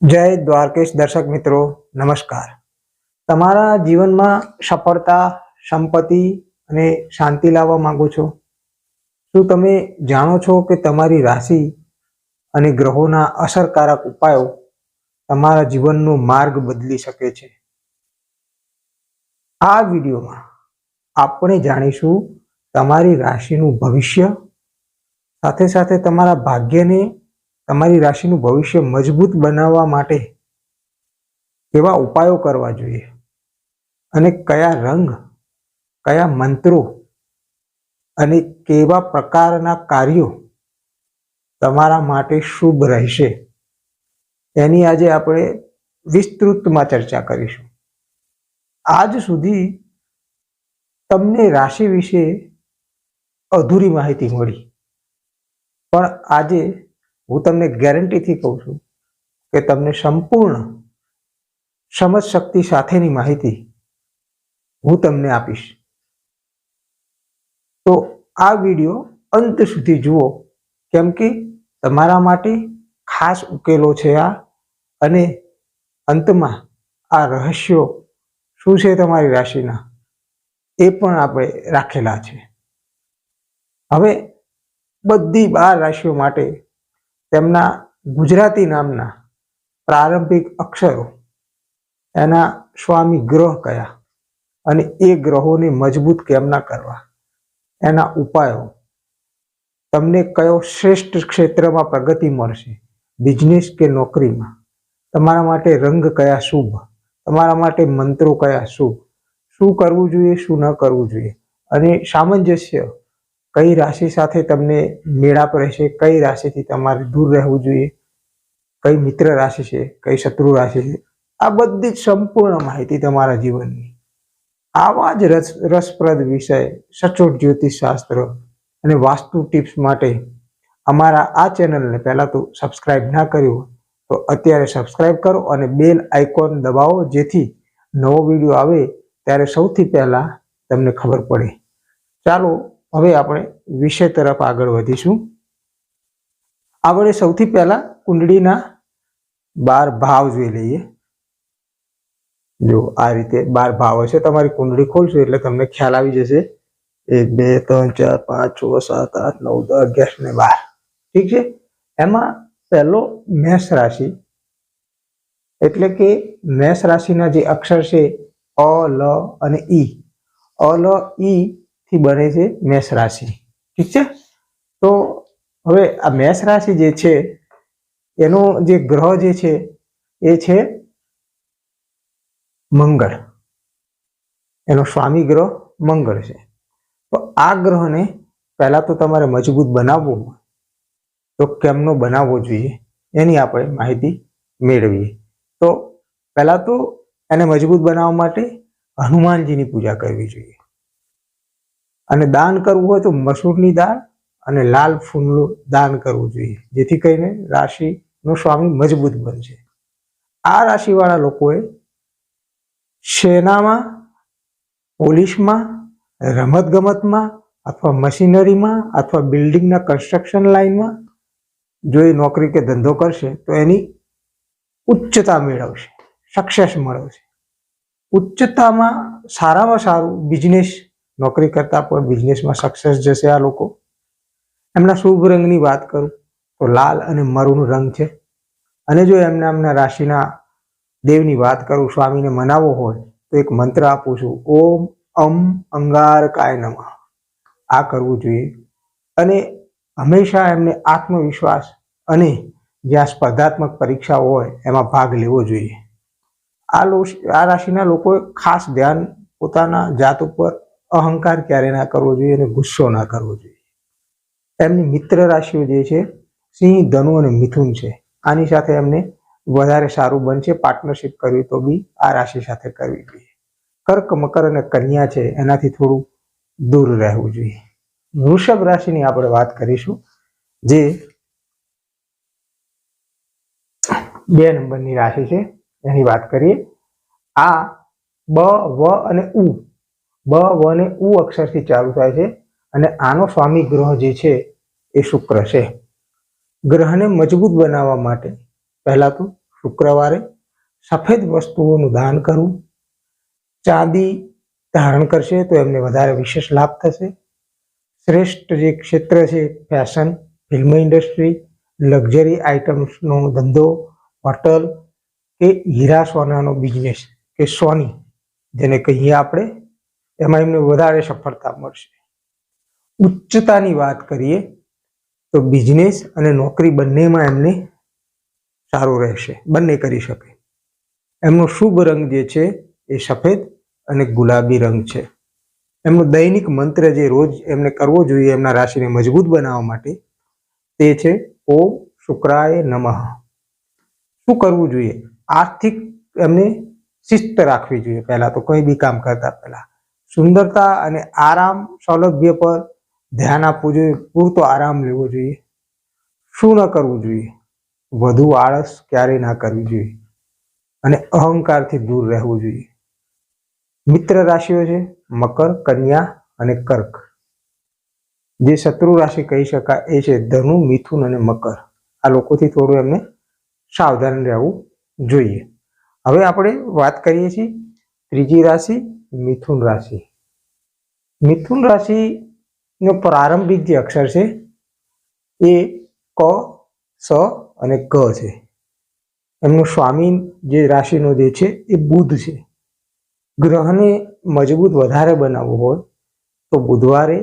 જય દ્વારકેશ દર્શક મિત્રો, નમસ્કાર. તમારા જીવનમાં સફળતા, સંપત્તિ અને શાંતિ લાવવા માંગો છો? શું તમે જાણો છો કે તમારી રાશિ અને ગ્રહોના અસરકારક ઉપાયો તમારા જીવનનો માર્ગ બદલી શકે છે? આ વિડીયોમાં આપણે જાણીશું તમારી રાશિનું ભવિષ્ય, સાથે સાથે તમારા ભાગ્યને, તમારી રાશિનું ભવિષ્ય મજબૂત બનાવવા માટે કેવા ઉપાયો કરવા જોઈએ અને કયા રંગ, કયા મંત્રો અને કેવા પ્રકારના કાર્યો તમારા માટે શુભ રહેશે, એની આજે આપણે વિસ્તૃતમાં ચર્ચા કરીશું. આજ સુધી તમને રાશિ વિશે અધૂરી માહિતી મળી, પણ આજે હું તમને ગેરંટીથી કહું છું કે તમને સંપૂર્ણ સમજ શક્તિ સાથેની માહિતી હું તમને આપીશ. તો આ વિડીયો અંત સુધી જુઓ, કેમ કે તમારા માટે ખાસ ઉકેલો છે આ, અને અંતમાં આ રહસ્યો શું છે તમારી રાશિના એ પણ આપણે રાખેલા છે. હવે બધી 12 રાશિઓ માટે તેમના ગુજરાતી નામના પ્રારંભિક અક્ષરો, એના સ્વામી ગ્રહ કયા અને એ ગ્રહોને મજબૂત કેમના કરવા, એના ઉપાયો, તમને કયો શ્રેષ્ઠ ક્ષેત્રમાં પ્રગતિ મળશે, બિઝનેસ કે નોકરીમાં, તમારા માટે રંગ કયા શુભ, તમારા માટે મંત્રો કયા શુભ, શું કરવું જોઈએ, શું ન કરવું જોઈએ, અને સામંજસ્ય કઈ રાશિ સાથે તમને મેળાપ રહેશે, કઈ રાશિથી તમારે દૂર રહેવું જોઈએ, કઈ મિત્ર રાશિ છે, કઈ શત્રુ રાશિ છે, આ બધી જ સંપૂર્ણ માહિતી તમારા જીવનની આવા જ રસપ્રદ વિષય સચોટ જ્યોતિષ શાસ્ત્ર અને વાસ્તુ ટિપ્સ માટે અમારા આ ચેનલને પહેલા તો સબસ્ક્રાઇબ ના કર્યું તો અત્યારે સબસ્ક્રાઇબ કરો અને બેલ આઇકોન દબાવો, જેથી નવો વિડીયો આવે ત્યારે સૌથી પહેલા તમને ખબર પડે. ચાલો હવે આપણે વિષય તરફ આગળ વધીશું. આપણે સૌથી પહેલા કુંડળીના 12 ભાવ જોઈ લઈએ. જો આ રીતે 12 ભાવ હશે, તમારી કુંડળી ખોલશો એટલે તમને ખ્યાલ આવી જશે. 1 2 3 4 5 6 7 8 9 10 11 ને 12. ઠીક છે. એમાં પહેલો મેષ રાશિ, એટલે કે મેષ રાશિના જે અક્ષર છે અ, લ અને ઈ, અ, લ, ઈ થી બને છે મેષ રાશિ. ઠીક છે. તો હવે આ મેષ રાશિ જે છે એનો જે ગ્રહ જે છે એ છે મંગળ. એનો સ્વામી ગ્રહ મંગળ છે. તો આ ગ્રહને પહેલા તો તમારે મજબૂત બનાવવો હોય તો કેમનો બનાવવો જોઈએ એની આપણે માહિતી મેળવીએ. તો પહેલા તો એને મજબૂત બનાવવા માટે હનુમાનજીની પૂજા કરવી જોઈએ, અને દાન કરવું હોય તો મસૂરની દાળ અને લાલ ફૂલનું દાન કરવું જોઈએ, જેથી કરીને રાશિનો સ્વામી મજબૂત બનશે. આ રાશિવાળા લોકોએ સેનામાં, પોલીસમાં, રમતગમતમાં અથવા મશીનરીમાં અથવા બિલ્ડિંગના કન્સ્ટ્રક્શન લાઇનમાં જો એ નોકરી કે ધંધો કરશે તો એની ઉચ્ચતા મેળવશે, સક્સેસ મળશે. ઉચ્ચતામાં સારામાં સારું બિઝનેસ, નોકરી કરતાં પણ બિઝનેસમાં સક્સેસ જશે આ લોકો. એમના શુભ રંગની વાત કરું તો લાલ અને મરૂન રંગ છે. અને જો એમના રાશિના દેવની વાત કરું, સ્વામીને મનાવવો હોય તો એક મંત્ર આપું છું, ઓમ અમ અંગારકાય નમઃ. આ કરવું જોઈએ. અને હંમેશા એમને આત્મવિશ્વાસ અને જ્યાં સ્પર્ધાત્મક પરીક્ષાઓ હોય એમાં ભાગ લેવો જોઈએ. આ રાશિના લોકોએ ખાસ ધ્યાન પોતાના જાત ઉપર અહંકાર ક્યારે ના કરવો જોઈએ અને ગુસ્સો ના કરવો જોઈએ. એમની મિત્ર રાશિઓ જે છે સિંહ, ધનુ અને મિથુન છે. આની સાથે એમને વધારે સારું બનશે. પાર્ટનરશિપ કરવી તો બી આ રાશિ સાથે કરવી જોઈએ. કર્ક, મકર અને કન્યા છે એનાથી થોડું દૂર રહેવું જોઈએ. વૃષભ રાશિની આપણે વાત કરીશું, જે 2 નંબરની રાશિ છે, એની વાત કરીએ. આ બ, વ અને ઉ, બ, વ અને ઉ અક્ષરથી ચાલુ થાય છે, અને આનો સ્વામી ગ્રહ જે છે એ શુક્ર છે. ગ્રહને મજબૂત બનાવવા માટે પહેલા તો શુક્રવારે સફેદ વસ્તુઓનું દાન કરવું. ચાંદી ધારણ કરશે તો એમને વધારે વિશેષ લાભ થશે. શ્રેષ્ઠ જે ક્ષેત્ર છે ફેશન, ફિલ્મ ઇન્ડસ્ટ્રી, લક્ઝરી આઇટમ્સનો ધંધો, હોટલ કે હીરા સોનાનો બિઝનેસ કે સોની જેને કહીએ આપણે, એમાં એમને વધારે સફળતા મળશે. ઉચ્ચતાની વાત કરીએ તો બિઝનેસ અને નોકરી બંનેમાં એમને સારું રહેશે, બંને કરી શકે. એમનો શુભ રંગ જે છે એ સફેદ અને ગુલાબી રંગ છે. એમનો દૈનિક મંત્ર જે રોજ એમને કરવો જોઈએ એમના રાશિને મજબૂત બનાવવા માટે તે છે ઓમ શુક્રાય નમઃ. શું કરવું જોઈએ? આર્થિક એમને શિસ્ત રાખવી જોઈએ. પહેલા તો કોઈ બી કામ કરતા પહેલા સુંદરતા અને આરામ સૌલભ્ય પર ધ્યાન આપવું જોઈએ. પૂરતો આરામ લેવો જોઈએ. શું ન કરવું જોઈએ? વધુ આળસ ક્યારેય ના કરવી જોઈએ અને અહંકારથી દૂર રહેવું જોઈએ. મિત્ર રાશિઓ છે મકર, કન્યા અને કર્ક. જે શત્રુ રાશિ કહી શકાય એ છે ધનુ, મિથુન અને મકર. આ લોકોથી થોડું એમને સાવધાન રહેવું જોઈએ. હવે આપણે વાત કરીએ છીએ ત્રીજી રાશિ મિથુન રાશિ. મિથુન રાશિનો પ્રારંભિક જે અક્ષર છે એ ક, સ અને ક છે. એમનો સ્વામી જે રાશિનો જે છે એ બુધ છે. ગ્રહને મજબૂત વધારે બનાવવું હોય તો બુધવારે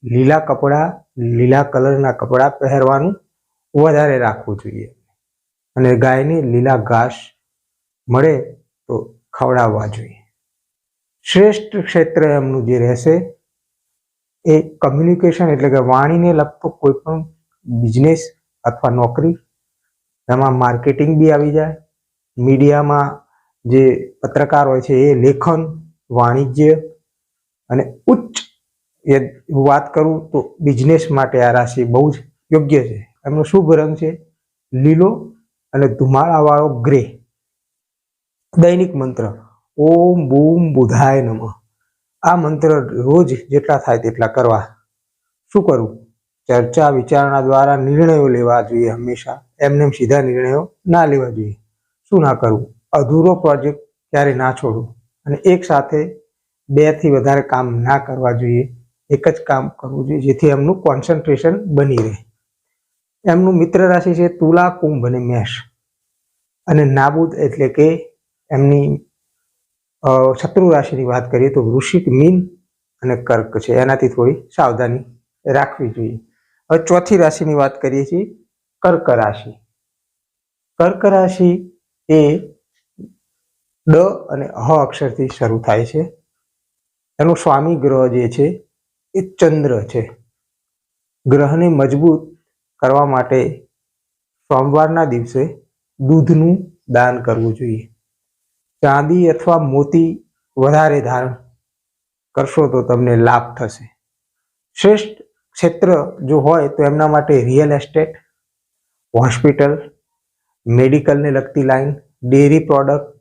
લીલા કપડાં, લીલા કલરના કપડાં પહેરવાનું વધારે રાખવું જોઈએ અને ગાયને લીલા ઘાસ મળે તો ખવડાવવા જોઈએ. શ્રેષ્ઠ ક્ષેત્ર એમનું જે રહેશે એ કમ્યુનિકેશન એટલે કે વાણીને લગતો કોઈ પણ બિઝનેસ અથવા નોકરી, એમાં માર્કેટિંગ બી આવી જાય. મીડિયામાં જે પત્રકાર હોય છે એ લેખન, વાણિજ્ય અને ઉચ્ચ વાત કરું તો બિઝનેસ માટે આ રાશિ બહુ જ યોગ્ય છે. એમનો શુભ રંગ છે લીલો અને ધુમાડાવાળો ગ્રે. દૈનિક મંત્ર ઓમ બૂમ બુધાય નમઃ. આ મંત્ર રોજ જેટલા થાય તેટલા કરવા. શું કરવું? ચર્ચા વિચારણા દ્વારા નિર્ણયો લેવા જોઈએ. હંમેશા એમને સીધા નિર્ણયો ના લેવા જોઈએ. શું ના કરવું? અધૂરો પ્રોજેક્ટ ક્યારે ના છોડવું અને એક સાથે 2 થી વધારે કામ ના કરવા જોઈએ. એક જ કામ કરવું જોઈએ જેથી એમનું કોન્સન્ટ્રેશન બની રહે. એમનું મિત્ર રાશિ છે તુલા, કુંભ અને મેષ. અને નાબૂદ એટલે કે એમની શત્રુ રાશિની વાત કરીએ તો વૃશ્ચિક, મીન અને કર્ક છે. એનાથી થોડી સાવધાની રાખવી જોઈએ. હવે ચોથી રાશિની વાત કરીએ છીએ કર્ક રાશિ. કર્ક રાશિ એ ડ અને હ અક્ષરથી શરૂ થાય છે. એનું સ્વામી ગ્રહ જે છે એ ચંદ્ર છે. ગ્રહને મજબૂત કરવા માટે સોમવારના દિવસે દૂધનું દાન કરવું જોઈએ. ચાંદી અથવા મોતી વધારે ધારણ કરશો તો તમને લાભ થશે. શ્રેષ્ઠ ક્ષેત્ર જો હોય તો એમના માટે રિયલ એસ્ટેટ, હોસ્પિટલ, મેડિકલને લગતી લાઈન, ડેરી પ્રોડક્ટ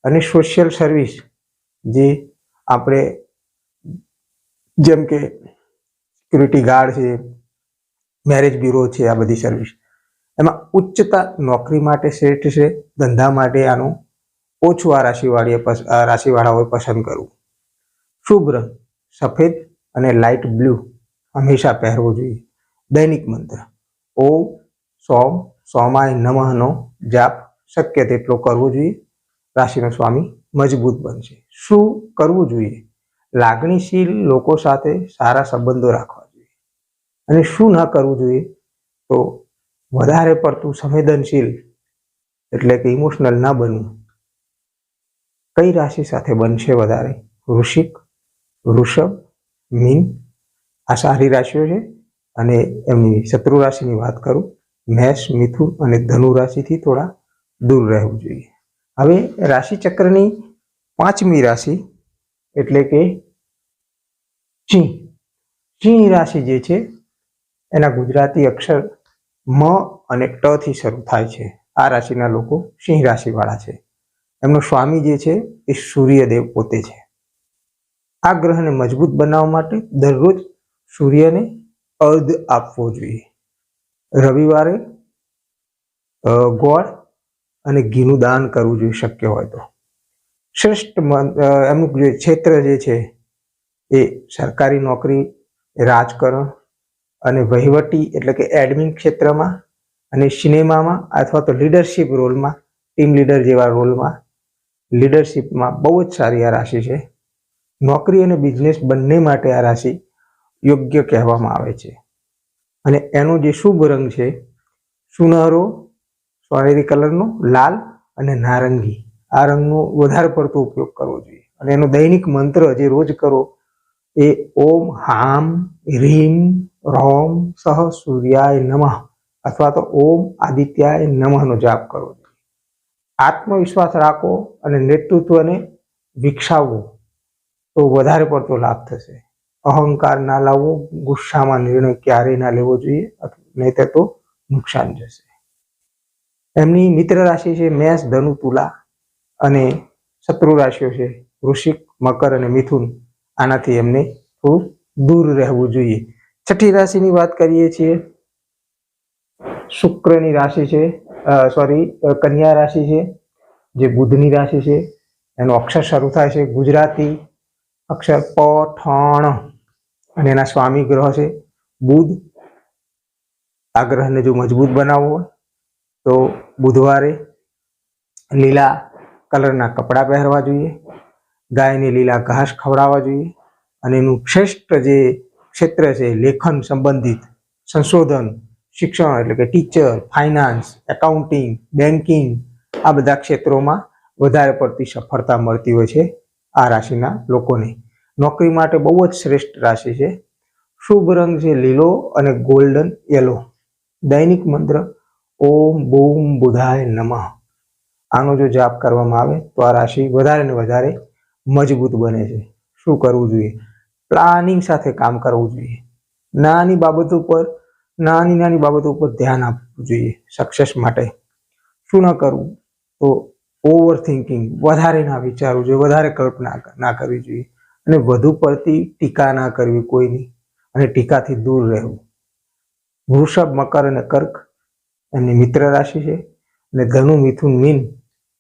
અને સોશિયલ સર્વિસ, જે આપણે જેમ કે સિક્યુરિટી ગાર્ડ છે, મેરેજ બ્યુરો છે, આ બધી સર્વિસ એમાં ઉચ્ચતા નોકરી માટે શ્રેષ્ઠ છે. ધંધા માટે આનું ઓછું આ રાશિવાળાઓએ પસંદ કરવું. શુભ રંગ સફેદ અને લાઇટ બ્લુ હંમેશા પહેરવો જોઈએ. દૈનિક મંત્ર ઓમ સોમ સોમાય નમઃનો જાપ શક્ય તેટલો કરવો જોઈએ. રાશિનો સ્વામી મજબૂત બનશે. શું કરવું જોઈએ? લાગણીશીલ લોકો સાથે સારા સંબંધો રાખવા જોઈએ. અને શું ના કરવું જોઈએ? તો વધારે પડતું સંવેદનશીલ એટલે કે ઇમોશનલ ના બનવું. કઈ રાશિ સાથે બનશે વધારે? વૃશ્ચિક, વૃષભ, મીન. આ સારી રાશિઓ છે. અને એમની શત્રુ રાશિની વાત કરું મેષ, મિથુન અને ધનુ રાશિથી થોડા દૂર રહેવું જોઈએ. હવે રાશિ ચક્રની 5મી રાશિ એટલે કે સિંહ. સિંહ રાશિ જે છે એના ગુજરાતી અક્ષર મ અને ટ થી શરૂ થાય છે. આ રાશિના લોકો સિંહ રાશિવાળા છે. એમનો સ્વામી જે છે એ સૂર્યદેવ પોતે છે. આ ગ્રહને મજબૂત બનાવવા માટે દરરોજ સૂર્યને અર્ધ આપવો જોઈએ. રવિવારે ગોળ અને ઘીનું દાન કરવું જોઈએ શક્ય હોય તો. શ્રેષ્ઠ અમુક જે ક્ષેત્ર જે છે એ સરકારી નોકરી, રાજકારણ અને વહીવટી એટલે કે એડમિન ક્ષેત્રમાં અને સિનેમામાં અથવા તો લીડરશિપ રોલમાં, ટીમ લીડર જેવા રોલમાં, લીડરશિપમાં બહુ જ સારી આ રાશિ છે. નોકરી અને બિઝનેસ બંને માટે આ રાશિ યોગ્ય કહેવામાં આવે છે. અને એનો જે શુભ રંગ છે સુનહરો સોનેરી કલરનો, લાલ અને નારંગી, આ રંગનો વધારે પડતો ઉપયોગ કરવો જોઈએ. અને એનો દૈનિક મંત્ર જે રોજ કરો એ ઓમ હામ હ્રીમ રોમ સહ સૂર્યાય નમઃ અથવા તો ઓમ આદિત્યાય નમઃનો જાપ કરવો જોઈએ. આત્મવિશ્વાસ રાખો અને નેતૃત્વને વિકસાવવો તો વધારે પડતો લાભ થશે. અહંકાર ના લાવવો, ગુસ્સામાં નિર્ણય ક્યારેય ના લેવો જોઈએ, નહીતર તો નુકસાન જશે. એમની મિત્ર રાશિ છે મેષ, ધનુ, તુલા અને શત્રુ રાશિઓ છે વૃશ્ચિક, મકર અને મિથુન. આનાથી એમને થોડું દૂર રહેવું જોઈએ. છઠ્ઠી રાશિની વાત કરીએ છીએ, શુક્રની રાશિ છે, કન્યા રાશિ છે, જે બુધની રાશિ છે. એનો અક્ષર શરૂ થાય છે ગુજરાતી અક્ષર પ, ઠ, અને એના સ્વામી ગ્રહ છે બુધ. આ ગ્રહને જો મજબૂત બનાવવો હોય તો બુધવારે લીલા કલરના કપડાં પહેરવા જોઈએ, ગાયને લીલા ઘાસ ખવડાવવા જોઈએ. અને એનું શ્રેષ્ઠ જે ક્ષેત્ર છે લેખન સંબંધિત, સંશોધન, શિક્ષણ એટલે કે ટીચર, ફાઇનાન્સ, એકાઉન્ટિંગ, બેન્કિંગ, આ બધા ક્ષેત્રોમાં વધારે પડતી સફળતા મળતી હોય છે આ રાશિના લોકોને. નોકરી માટે બહુ જ શ્રેષ્ઠ રાશિ છે. શુભ રંગ છે લીલો અને ગોલ્ડન યલો. દૈનિક મંત્ર ઓમ બૂમ બુધાય નમઃ. આનો જો જાપ કરવામાં આવે તો આ રાશિ વધારે ને વધારે મજબૂત બને છે. શું કરવું જોઈએ? પ્લાનિંગ સાથે કામ કરવું જોઈએ. નાની નાની બાબતો ઉપર ધ્યાન આપવું જોઈએ સક્સેસ માટે. શું ન કરવું? તો ઓવર થિંકિંગ, વધારે ના વિચારવું જોઈએ, વધારે કલ્પના ના કરવી જોઈએ, અને વધુ પડતી ટીકા ના કરવી કોઈની, અને ટીકાથી દૂર રહેવું. વૃષભ, મકર અને કર્ક એમની મિત્ર રાશિ છે, અને ધનુ, મિથુન, મીન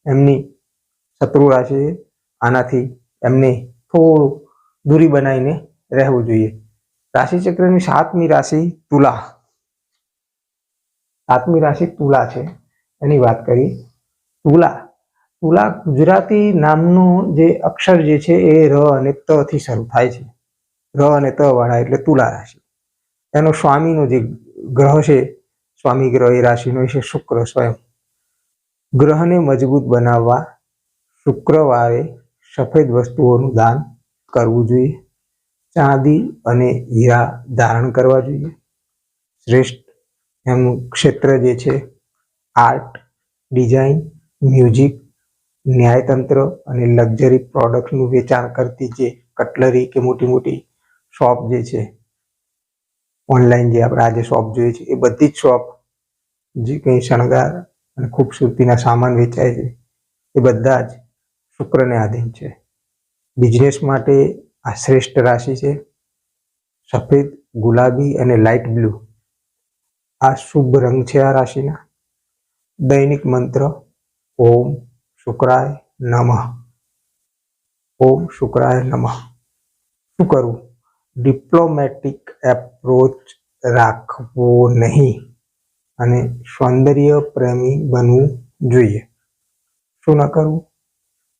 એમની શત્રુ રાશિ છે. આનાથી એમને થોડું દૂરી બનાવીને રહેવું જોઈએ. રાશિચક્રની સાતમી રાશિ તુલા. સાતમી રાશિ તુલા છે, એની વાત કરી. તુલા ગુજરાતી નામનો જે અક્ષર જે છે એ ર અને ત થી શરૂ થાય છે. ર અને ત વાળા એટલે તુલા રાશિ. એનો સ્વામીનો જે ગ્રહ છે, સ્વામી ગ્રહ એ રાશિનો છે શુક્ર સ્વયં. ગ્રહને મજબૂત બનાવવા શુક્રવારે સફેદ વસ્તુઓનું દાન કરવું જોઈએ. ચાંદી અને હીરા ધારણ કરવા જોઈએ. શ્રેષ્ઠ એમનું ક્ષેત્ર જે છે આર્ટ, ડિઝાઇન, મ્યુઝિક, ન્યાયતંત્ર અને લક્ઝરી પ્રોડક્ટનું વેચાણ કરતી જે કટલરી કે મોટી મોટી શોપ જે છે, ઓનલાઈન જે આપણે આજે શોપ જોઈએ છે, એ બધી જ શોપ જે કંઈ શણગાર અને ખૂબસૂરતીના સામાન વેચાય છે એ બધા જ શુક્રને આધીન છે. બિઝનેસ માટે આ શ્રેષ્ઠ રાશિ છે. સફેદ, ગુલાબી અને લાઇટ બ્લુ આ શુભ રંગ છે આ રાશિના. દૈનિક મંત્ર ઓમ શુક્રાય નમઃ. ઓમ શુક્રાય નમઃ. શું કરવું? ડિપ્લોમેટિક એપ્રોચ રાખવો નહીં અને સૌંદર્ય પ્રેમી બનવું જોઈએ. શું ન કરવું?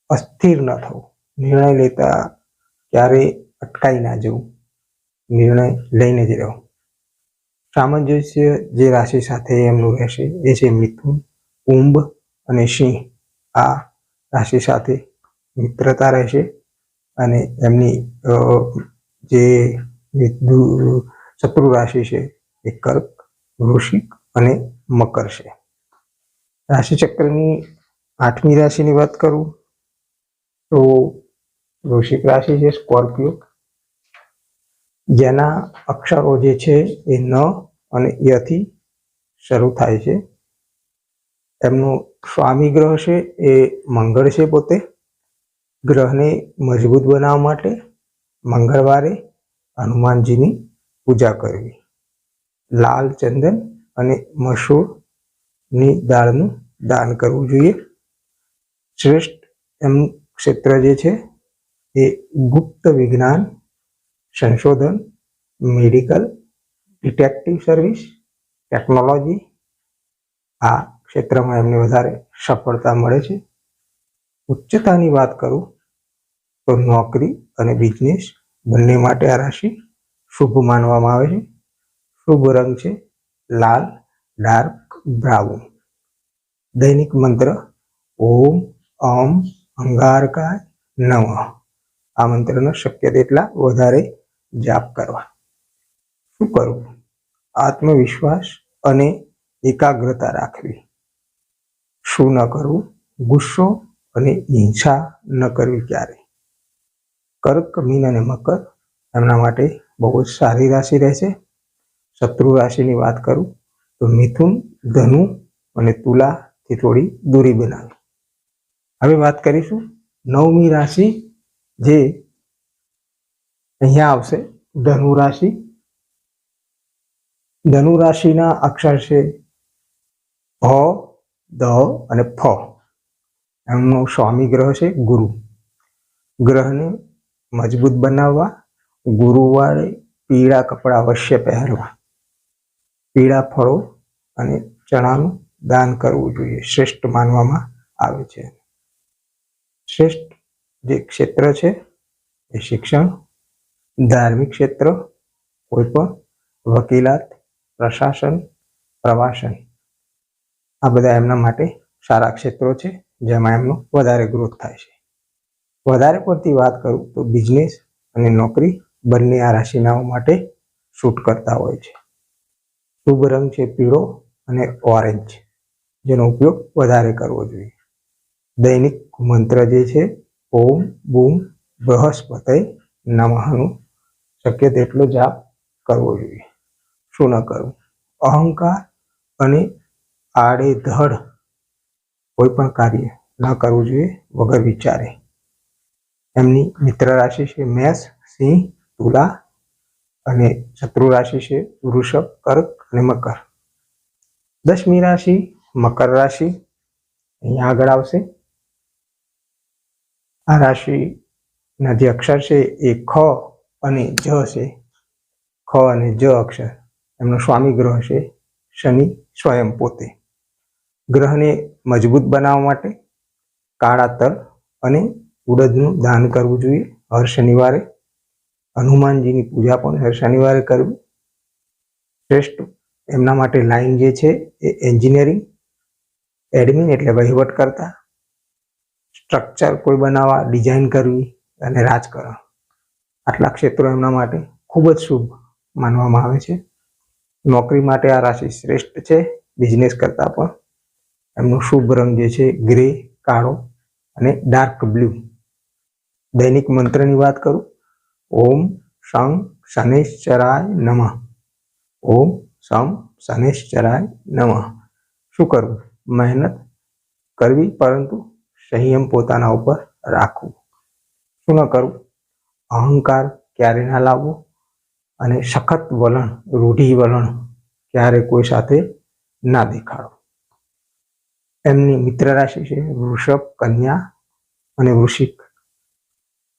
અસ્થિર ન થવું. નિર્ણય લેતા ક્યારેય અટકાઈ ના જવું, નિર્ણય લઈને જ રહેવું. સામંજસ્ય જે રાશિ સાથે એમનું રહેશે એ છે મિથુન, કુંભ અને સિંહ. આ રાશિ સાથે મિત્રતા રહેશે, અને એમની જે શત્રુ રાશિ છે એ કર્ક, વૃશ્ચિક અને મકર છે. રાશિચક્રની આઠમી રાશિની વાત કરું તો વૃશ્ચિક રાશિ છે સ્કોર્પિયો, જેના અક્ષરો જે છે એ ન અને યથી શરૂ થાય છે. એમનો સ્વામી ગ્રહ છે એ મંગળ છે પોતે. ગ્રહને મજબૂત બનાવવા માટે મંગળવારે હનુમાનજીની પૂજા કરવી. લાલ ચંદન અને મસૂરની દાળનું દાન કરવું જોઈએ. શ્રેષ્ઠ એમનું ક્ષેત્ર જે છે એ ગુપ્ત વિજ્ઞાન, સંશોધન, મેડિકલ, ડિટેક્ટિવ સર્વિસ, ટેકનોલોજી, આ ક્ષેત્રમાં એમને વધારે સફળતા મળે છે. ઉચ્ચતાની વાત કરું તો નોકરી અને બિઝનેસ બંને માટે આ રાશિ શુભ માનવામાં આવે છે. શુભ રંગ છે લાલ, ડાર્ક બ્રાઉન. દૈનિક મંત્ર ઓમ અમ અંગારકાય નમઃ. આ મંત્રનો શક્ય તેટલા વધારે જાપ કરવા. શું કરવું? આત્મવિશ્વાસ અને એકાગ્રતા રાખવી. શું ન કરવું? ગુસ્સો અને હિંસા ન કરવી ક્યારે. કર્ક, મીન અને મકર એમના માટે બહુ જ સારી રાશિ રહેશે. શત્રુ રાશિની વાત કરું તો મિથુન, ધનુ અને તુલાથી થોડી દૂરી બનાવી. હવે વાત કરીશું 9મી રાશિ જે અહીંયા આવશે ધનુ રાશિ. ધનુ રાશિના અક્ષર છે ભ, દ અને ફ. એમનો સ્વામી ગ્રહ છે ગુરુ. ગ્રહને મજબૂત બનાવવા ગુરુવારે પીળા કપડાં અવશ્ય પહેરવા. પીળા ફળો અને ચણાનું દાન કરવું જોઈએ, શ્રેષ્ઠ માનવામાં આવે છે. શ્રેષ્ઠ જે ક્ષેત્ર છે એ શિક્ષણ, ધાર્મિક ક્ષેત્ર, કોઈ પણ વકીલાત, પ્રશાસન, પ્રવાસન, આ બધા એમના માટે સારા ક્ષેત્રો છે જેમાં એમનો વધારે ગ્રોથ થાય છે. વધારે પડતી વાત કરું તો બિઝનેસ અને નોકરી બંને આ રાશિનાઓ માટે શૂટ કરતા હોય છે. શુભ રંગ છે પીળો અને ઓરેન્જ, જેનો ઉપયોગ વધારે કરવો જોઈએ. દૈનિક મંત્ર જે છે ઓમ બૂમ બૃહસ્પતિ નમઃનું શક્ય તેટલો જાપ કરવો જોઈએ. શું ન કરવું? અહંકાર અને આડેધડ કોઈ પણ કાર્ય ન કરવું જોઈએ વગર વિચારે. એમની મિત્ર રાશિ છે મેષ, સિંહ, તુલા અને શત્રુ રાશિ છે વૃષભ, કર્ક અને મકર. 10મી રાશિ મકર રાશિ અહીંયા આગળ આવશે. આ રાશિના જે અક્ષર છે એ ખ અને જ છે. ખ અને જ અક્ષર એમનો સ્વામી ગ્રહ છે શનિ સ્વયં પોતે. ગ્રહને મજબૂત બનાવવા માટે કાળા તલ અને ઉડદનું દાન કરવું જોઈએ હર શનિવારે. હનુમાનજીની પૂજા પણ હર શનિવારે કરવી. શ્રેષ્ઠ એમના માટે લાઈન જે છે એ એન્જિનિયરિંગ, એડમિન એટલે વહીવટ કરતા, સ્ટ્રક્ચર કોઈ બનાવવા, ડિઝાઇન કરવી અને રાજકારણ, આટલા ક્ષેત્રો એમના માટે ખૂબ જ શુભ માનવામાં આવે છે. નોકરી માટે આ રાશિ શ્રેષ્ઠ છે. બિઝનેસ કરતાં પણ એમનો શુભ રંગ જે છે ગ્રે, કાળો અને ડાર્ક બ્લુ. દૈનિક મંત્રની વાત કરું ઓમ શં શનૈશ્ચરાય નમઃ. ઓમ શમ શનૈશ્ચરાય નમઃ. શું કરવું? મહેનત કરવી પરંતુ સંયમ પોતાના ઉપર રાખવું. શું ન કરવું? અહંકાર ક્યારે ના લાવવો અને સખત વલણ, રૂઢિ વલણ ક્યારે કોઈ સાથે ના દેખાડો. એમની મિત્ર રાશિ છે વૃષભ, કન્યા અને વૃશ્ચિક.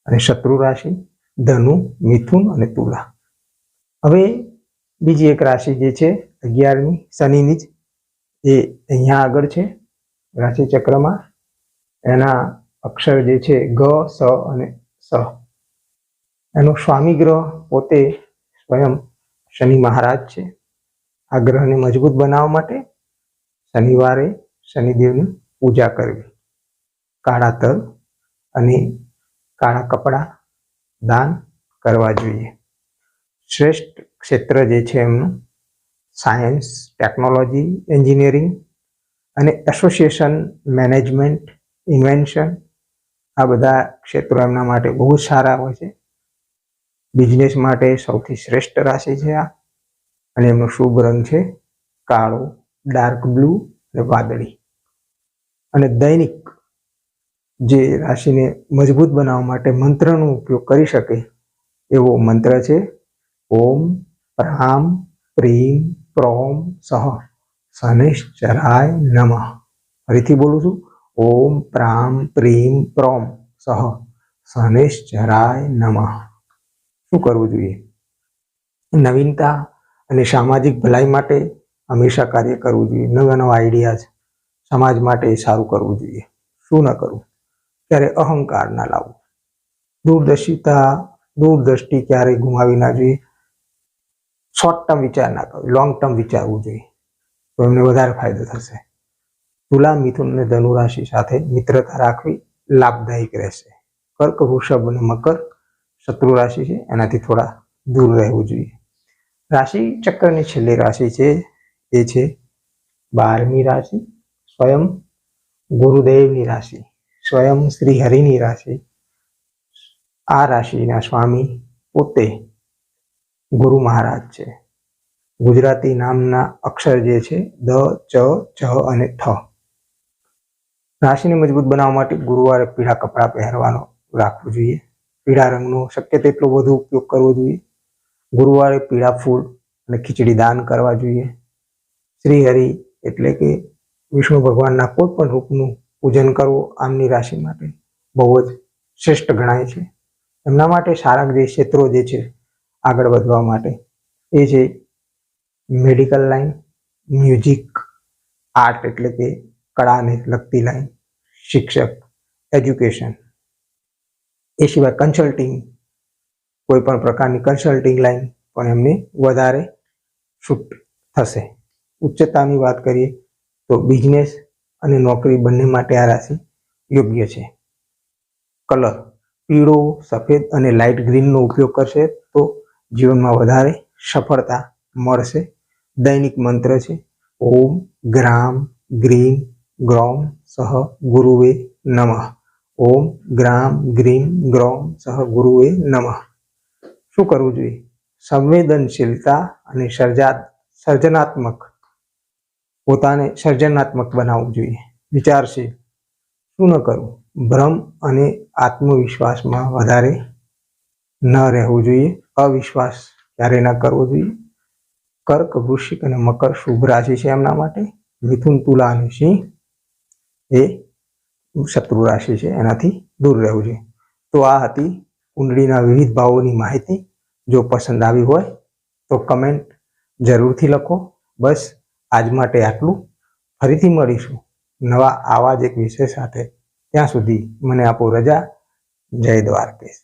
અને શત્રુ રાશિ ધનુ, મિથુન અને તુલા. હવે બીજી એક રાશિ જે છે 11મી શનિની જ, એ અહીંયા આગળ છે રાશિ ચક્રમાં. એના અક્ષર જે છે ગ, સ અને સ. એનો સ્વામી ગ્રહ પોતે સ્વયં શનિ મહારાજ છે. આ ગ્રહને મજબૂત બનાવવા માટે શનિવારે શનિદેવની પૂજા કરવી. કાળા તલ અને કાળા કપડાં દાન કરવા જોઈએ. શ્રેષ્ઠ ક્ષેત્ર જે છે એમનું સાયન્સ, ટેકનોલોજી, એન્જિનિયરિંગ અને એસોસિએશન, મેનેજમેન્ટ, ઇન્વેન્શન, આ બધા ક્ષેત્રો એમના માટે બહુ જ સારા હોય છે. બિઝનેસ માટે સૌથી શ્રેષ્ઠ રાશિ છે આ. અને એમનો શુભ રંગ છે કાળો, ડાર્ક બ્લુ અને વાદળી. અને દૈનિક જે રાશિને મજબૂત બનાવવા માટે મંત્રનો ઉપયોગ કરી શકે એવો મંત્ર છે ઓમ પ્રામ પ્રીમ પ્રોમ સહ શનૈશ્ચરાય નમઃ. ફરીથી બોલું છું, ઓમ પ્રામ પ્રીમ પ્રોમ સહ શનૈશ્ચરાય નમઃ. શું કરવું જોઈએ? નવીનતા અને સામાજિક ભલાઈ માટે હંમેશા કાર્ય કરવું જોઈએ. નવા નવા આઈડિયાઝ સમાજ માટે સારું કરવું જોઈએ. શું ન કરવું? ત્યારે અહંકાર ના લાવવું. દૂરદ્રષ્ટિ ક્યારેય ગુમાવી ના જોઈએ. શોર્ટ ટર્મ વિચાર ના કરવો, લોંગ ટર્મ વિચારવું જોઈએ, તો એમને વધારે ફાયદો થશે. તુલા, મિથુન અને ધનુ રાશિ સાથે મિત્રતા રાખવી લાભદાયક રહેશે. કર્ક, વૃષભ અને મકર શત્રુ રાશિ છે, એનાથી થોડા દૂર રહેવું જોઈએ. રાશિ ચક્રની છેલ્લી રાશિ છે એ છે 12મી રાશિ, સ્વયં ગુરુદેવની રાશિ, સ્વયં શ્રી હરિની રાશિ. આ રાશિના સ્વામી પોતે ગુરુ મહારાજ છે. ગુજરાતી નામના અક્ષર જે છે દ, ચ, છ અને ઠ. રાશિને મજબૂત બનાવવા માટે ગુરુવારે પીળા કપડાં પહેરવાનો રાખવું જોઈએ. પીળા રંગનો શક્ય તેટલો વધુ ઉપયોગ કરવો જોઈએ. ગુરુવારે પીળા ફૂલ અને ખીચડી દાન કરવા જોઈએ. શ્રી હરિ એટલે કે વિષ્ણુ ભગવાનના કોઈ પણ રૂપનું પૂજન કરવું આમની રાશિ માટે બહુ જ શ્રેષ્ઠ ગણાય છે. એમના માટે સારા જે ક્ષેત્રો જે છે આગળ વધવા માટે એ છે મેડિકલ લાઈન, મ્યુઝિક, આર્ટ એટલે કે કળાને લગતી લાઈન, શિક્ષક, એજ્યુકેશન. એ સિવાય કન્સલ્ટિંગ, કોઈ પણ પ્રકારની કન્સલ્ટિંગ લાઈન પણ એમને વધારે શૂટ થશે. ઉચ્ચતાની વાત કરીએ તો બિઝનેસ અને નોકરી બંને માટે આ રાશિ યોગ્ય છે. કલર પીળો, સફેદ અને લાઇટ ગ્રીનનો ઉપયોગ કરશે તો જીવનમાં વધારે સફળતા મળશે. દૈનિક મંત્ર છે ઓમ ગ્રામ ગ્રીમ ગ્રૌમ સહ ગુરુવે નમઃ. ઓમ ગ્રામ ગ્રીમ ગ્રૌમ સહ ગુરુવે નમઃ. શું કરવું જોઈએ? સંવેદનશીલતા અને સર્જનાત્મક, પોતાને સર્જનાત્મક બનાવવું જોઈએ. વિચારશીલ. શું ન કરવું? ભ્રમ અને આત્મવિશ્વાસમાં વધારે ન રહેવું જોઈએ. અવિશ્વાસ ક્યારે ન કરવો જોઈએ. કર્ક, વૃશ્ચિક અને મકર શુભ રાશિ છે એમના માટે. મિથુન, તુલા અને સિંહ એ શત્રુ રાશિ છે, એનાથી દૂર રહેવું જોઈએ. તો આ હતી કુંડળીના વિવિધ ભાવોની માહિતી. જો પસંદ આવી હોય તો કમેન્ટ જરૂરથી લખો. બસ આજ માટે આટલું. ફરીથી મળીશું નવા આવા જ એક વિષય સાથે. ત્યાં સુધી મને આપો રજા. જય દ્વારકેશ.